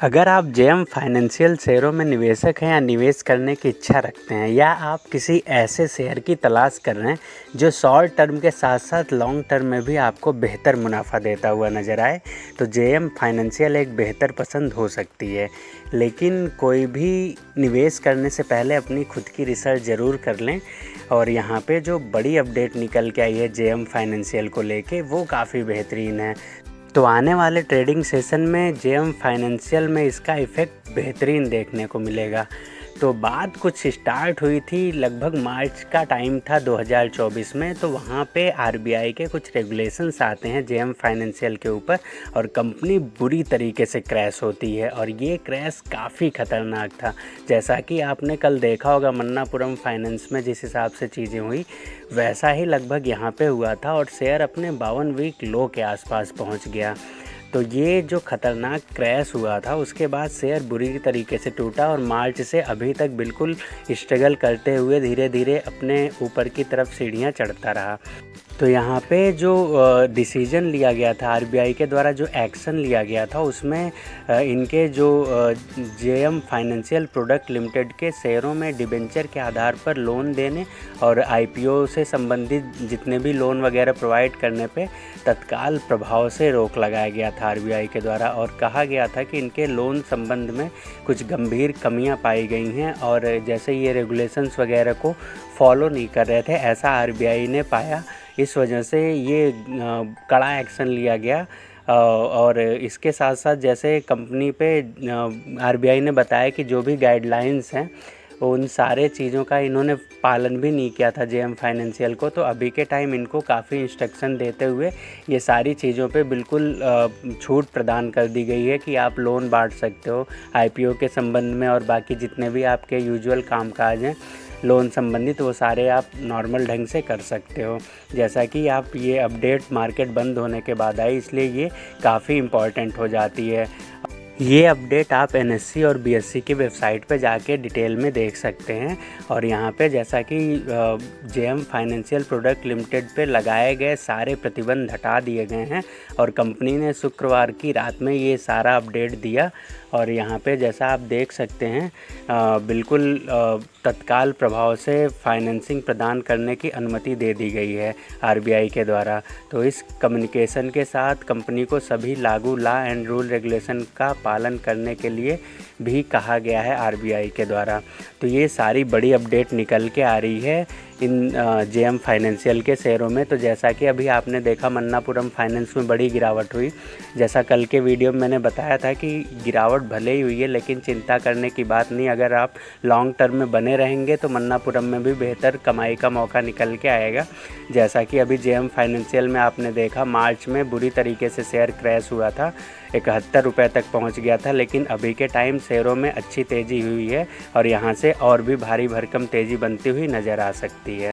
अगर आप JM financial शेयरों में निवेशक हैं या निवेश करने की इच्छा रखते हैं या आप किसी ऐसे शेयर की तलाश कर रहे हैं जो शॉर्ट टर्म के साथ साथ लॉन्ग टर्म में भी आपको बेहतर मुनाफा देता हुआ नज़र आए, तो जेएम फाइनेंशियल एक बेहतर पसंद हो सकती है। लेकिन कोई भी निवेश करने से पहले अपनी खुद की रिसर्च ज़रूर कर लें। और यहाँ पे जो बड़ी अपडेट निकल के आई है जेएम फाइनेंशियल को लेके, वो काफ़ी बेहतरीन है। तो आने वाले ट्रेडिंग सेशन में जेएम फाइनेंशियल में इसका इफ़ेक्ट बेहतरीन देखने को मिलेगा। तो बात कुछ स्टार्ट हुई थी, लगभग मार्च का टाइम था 2024 में। तो वहाँ पे आरबीआई के कुछ रेगुलेशंस आते हैं जेएम फाइनेंशियल के ऊपर और कंपनी बुरी तरीके से क्रैश होती है। और ये क्रैश काफ़ी ख़तरनाक था। जैसा कि आपने कल देखा होगा मन्नापुरम फाइनेंस में जिस हिसाब से चीज़ें हुई, वैसा ही लगभग यहाँ पे हुआ था और शेयर अपने 52 वीक लो के आसपास पहुँच गया। तो ये जो ख़तरनाक क्रैश हुआ था उसके बाद शेयर बुरी तरीके से टूटा और मार्च से अभी तक बिल्कुल स्ट्रगल करते हुए धीरे धीरे अपने ऊपर की तरफ सीढ़ियाँ चढ़ता रहा। तो यहाँ पे जो डिसीजन लिया गया था आरबीआई के द्वारा, जो एक्शन लिया गया था, उसमें इनके जो जेएम फाइनेंशियल प्रोडक्ट लिमिटेड के शेयरों में डिबेंचर के आधार पर लोन देने और आईपीओ से संबंधित जितने भी लोन वगैरह प्रोवाइड करने पे तत्काल प्रभाव से रोक लगाया गया था आरबीआई के द्वारा। और कहा गया था कि इनके लोन संबंध में कुछ गंभीर कमियां पाई गई हैं और जैसे ये रेगुलेशंस वगैरह को फॉलो नहीं कर रहे थे, ऐसा आरबीआई ने पाया। इस वजह से ये कड़ा एक्शन लिया गया। और इसके साथ साथ जैसे कंपनी पे आरबीआई ने बताया कि जो भी गाइडलाइंस हैं उन सारे चीज़ों का इन्होंने पालन भी नहीं किया था जेएम फाइनेंशियल को। तो अभी के टाइम इनको काफ़ी इंस्ट्रक्शन देते हुए ये सारी चीज़ों पे बिल्कुल छूट प्रदान कर दी गई है कि आप लोन बांट सकते हो आईपीओ के संबंध में और बाकी जितने भी आपके यूजुअल कामकाज हैं लोन संबंधित, वो सारे आप नॉर्मल ढंग से कर सकते हो। जैसा कि आप ये अपडेट मार्केट बंद होने के बाद आई, इसलिए ये काफ़ी इम्पॉर्टेंट हो जाती है। ये अपडेट आप एनएससी और बीएससी की वेबसाइट पे जाके डिटेल में देख सकते हैं। और यहाँ पे जैसा कि जेएम फाइनेंशियल प्रोडक्ट लिमिटेड पे लगाए गए सारे प्रतिबंध हटा दिए गए हैं और कंपनी ने शुक्रवार की रात में ये सारा अपडेट दिया। और यहाँ पे जैसा आप देख सकते हैं बिल्कुल तत्काल प्रभाव से फाइनेंसिंग प्रदान करने की अनुमति दे दी गई है आरबीआई के द्वारा। तो इस कम्युनिकेशन के साथ कंपनी को सभी लागू लॉ एंड रूल रेगुलेशन का पालन करने के लिए भी कहा गया है आरबीआई के द्वारा। तो ये सारी बड़ी अपडेट निकल के आ रही है इन जेएम फाइनेंशियल के शेयरों में। तो जैसा कि अभी आपने देखा मन्नापुरम फाइनेंस में बड़ी गिरावट हुई। जैसा कल के वीडियो में मैंने बताया था कि गिरावट भले ही हुई है लेकिन चिंता करने की बात नहीं। अगर आप लॉन्ग टर्म में बने रहेंगे तो मन्नापुरम में भी बेहतर कमाई का मौका निकल के आएगा। जैसा कि अभी जेएम फाइनेंशियल में आपने देखा मार्च में बुरी तरीके से शेयर क्रैश हुआ था, 71 रुपये तक पहुंच गया था। लेकिन अभी के टाइम शेयरों में अच्छी तेज़ी हुई है और यहाँ से और भी भारी भरकम तेज़ी बनती हुई नज़र आ सकती है।